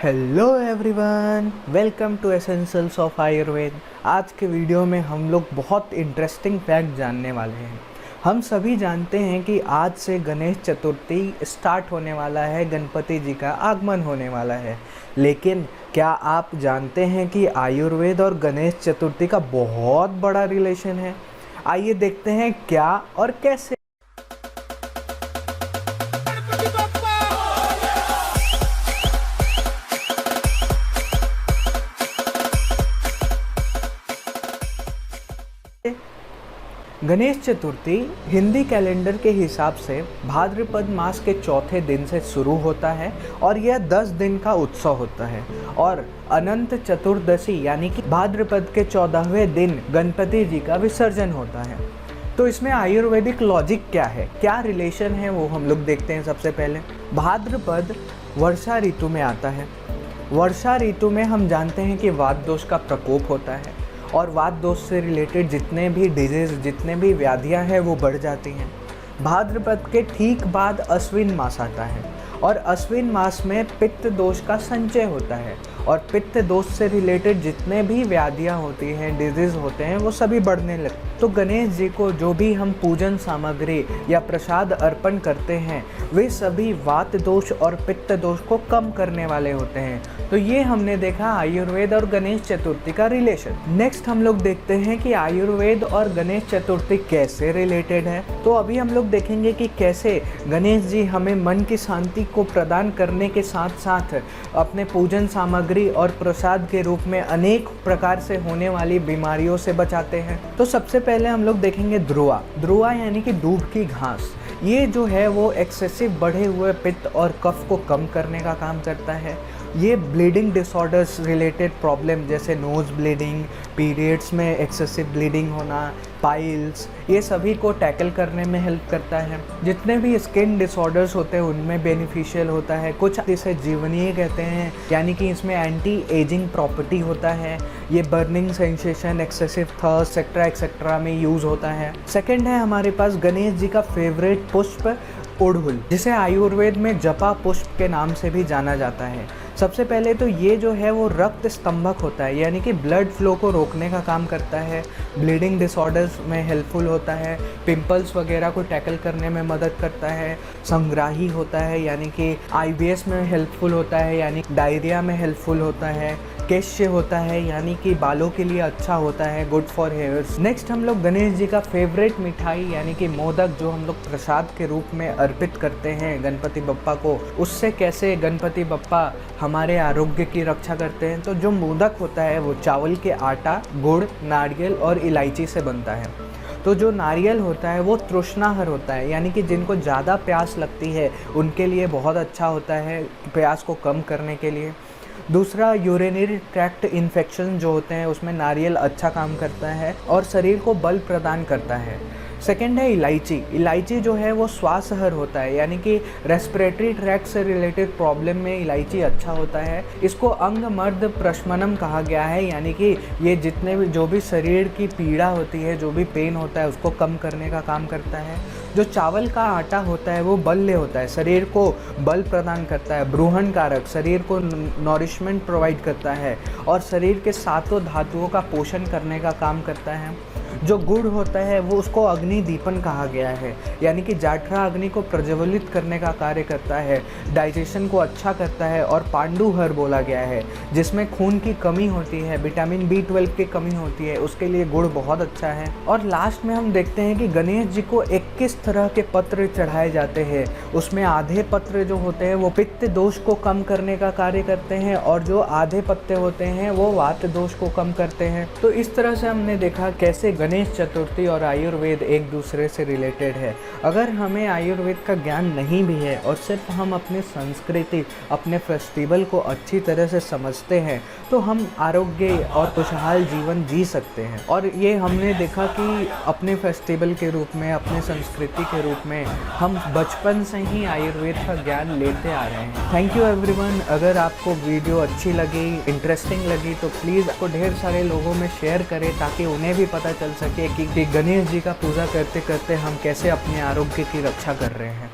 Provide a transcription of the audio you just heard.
Hello everyone, welcome to essentials of Ayurveda. आज के video में हम लोग बहुत इंटरेस्टिंग फैक्ट जानने वाले हैं। हम सभी जानते हैं कि आज से गणेश चतुर्थी स्टार्ट होने वाला है, गणपति जी का आगमन होने वाला है। लेकिन क्या आप जानते हैं कि आयुर्वेद और गणेश चतुर्थी का बहुत बड़ा रिलेशन है? आइए देखते हैं क्या और कैसे। गणेश चतुर्थी हिंदी कैलेंडर के हिसाब से भाद्रपद मास के चौथे दिन से शुरू होता है और यह 10 दिन का उत्सव होता है। और अनंत चतुर्दशी यानी कि भाद्रपद के 14वें दिन गणपति जी का विसर्जन होता है। तो इसमें आयुर्वेदिक लॉजिक क्या है, क्या रिलेशन है, वो हम लोग देखते हैं। सबसे पहले भाद्रपद वर्षा ऋतु में आता है। वर्षा ऋतु में हम जानते हैं कि वात दोष का प्रकोप होता है और वात दोष से रिलेटेड जितने भी डिजीज़, जितने भी व्याधियां हैं वो बढ़ जाती हैं। भाद्रपद के ठीक बाद अश्विन मास आता है और अश्विन मास में पित्त दोष का संचय होता है और पित्त दोष से रिलेटेड जितने भी व्याधियां होती हैं, डिजीज़ होते हैं, वो सभी बढ़ने लगते। तो गणेश जी को जो भी हम पूजन सामग्री या प्रसाद अर्पण करते हैं वे सभी वात दोष और पित्त दोष को कम करने वाले होते हैं। तो ये हमने देखा आयुर्वेद और गणेश चतुर्थी का रिलेशन। नेक्स्ट हम लोग देखते हैं कि आयुर्वेद और गणेश चतुर्थी कैसे रिलेटेड है। तो अभी हम लोग देखेंगे कि कैसे गणेश जी हमें मन की शांति को प्रदान करने के साथ साथ अपने पूजन सामग्री और प्रसाद के रूप में अनेक प्रकार से होने वाली बीमारियों से बचाते हैं। तो सबसे पहले हम लोग देखेंगे ध्रुआ। ध्रुआ यानी कि दूब की घास। ये जो है वो एक्सेसिव बढ़े हुए पित्त और कफ को कम करने का काम करता है। ये ब्लीडिंग डिसऑर्डर्स रिलेटेड प्रॉब्लम जैसे नोज़ ब्लीडिंग, पीरियड्स में एक्सेसिव ब्लीडिंग होना, पाइल्स, ये सभी को टैकल करने में हेल्प करता है। जितने भी स्किन डिसऑर्डर्स होते हैं उनमें बेनिफिशियल होता है। कुछ इसे जीवनीय कहते हैं, यानी कि इसमें एंटी एजिंग प्रॉपर्टी होता है। ये burning sensation, excessive thirst etcetera में यूज़ होता है। सेकेंड है हमारे पास गणेश जी का फेवरेट पुष्प अड़हुल, जिसे आयुर्वेद में जपा पुष्प के नाम से भी जाना जाता है। सबसे पहले तो ये जो है वो रक्त स्तंभक होता है, यानी कि ब्लड फ्लो को रोकने का काम करता है। ब्लीडिंग डिसऑर्डर्स में हेल्पफुल होता है। पिंपल्स वगैरह को टैकल करने में मदद करता है। संग्राही होता है, यानी कि IBS में हेल्पफुल होता है, यानी डायरिया में हेल्पफुल होता है। केश्य होता है, यानी कि बालों के लिए अच्छा होता है, गुड फॉर हेयर्स। नेक्स्ट हम लोग गणेश जी का फेवरेट मिठाई यानी कि मोदक, जो हम लोग प्रसाद के रूप में अर्पित करते हैं गणपति बप्पा को, उससे कैसे गणपति बप्पा हमारे आरोग्य की रक्षा करते हैं। तो जो मोदक होता है वो चावल के आटा, गुड़, नारियल और इलायची से बनता है। तो जो नारियल होता है वो तृष्णाहर होता है, यानी कि जिनको ज़्यादा प्यास लगती है उनके लिए बहुत अच्छा होता है, प्यास को कम करने के लिए। दूसरा, यूरिनरी ट्रैक्ट इन्फेक्शन जो होते हैं उसमें नारियल अच्छा काम करता है और शरीर को बल प्रदान करता है। सेकेंड है इलायची। इलायची जो है वो श्वासहर होता है, यानी कि रेस्पिरेटरी ट्रैक्ट से रिलेटेड प्रॉब्लम में इलायची अच्छा होता है। इसको अंग मर्द प्रशमनम कहा गया है, यानी कि ये जितने भी जो भी शरीर की पीड़ा होती है, जो भी पेन होता है, उसको कम करने का काम करता है। जो चावल का आटा होता है वो बल्य होता है, शरीर को बल प्रदान करता है, ब्रूहण कारक, शरीर को नॉरिशमेंट प्रोवाइड करता है और शरीर के सातों धातुओं का पोषण करने का काम करता है। जो गुड़ होता है वो उसको अग्नि दीपन कहा गया है, यानी कि जाठरा अग्नि को प्रज्वलित करने का कार्य करता है, डाइजेशन को अच्छा करता है। और पांडुहर बोला गया है, जिसमें खून की कमी होती है, विटामिन B12 की कमी होती है, उसके लिए गुड़ बहुत अच्छा है। और लास्ट में हम देखते हैं कि गणेश जी को 21 तरह के पत्र चढ़ाए जाते हैं। उसमें आधे पत्र जो होते हैं वो पित्त दोष को कम करने का कार्य करते हैं और जो आधे पत्ते होते हैं वो वात दोष को कम करते हैं। तो इस तरह से हमने देखा कैसे गणेश चतुर्थी और आयुर्वेद एक दूसरे से रिलेटेड है। अगर हमें आयुर्वेद का ज्ञान नहीं भी है और सिर्फ हम अपनी संस्कृति, अपने फेस्टिवल को अच्छी तरह से समझते हैं तो हम आरोग्य और खुशहाल जीवन जी सकते हैं। और ये हमने देखा कि अपने फेस्टिवल के रूप में, अपने संस्कृति के रूप में हम बचपन से ही आयुर्वेद का ज्ञान लेते आ रहे हैं। Thank you everyone. अगर आपको वीडियो अच्छी लगी, इंटरेस्टिंग लगी तो प्लीज़ आपको ढेर सारे लोगों में शेयर करें ताकि उन्हें भी पता चल सके कि गणेश जी का पूजा करते करते हम कैसे अपने आरोग्य की रक्षा कर रहे हैं।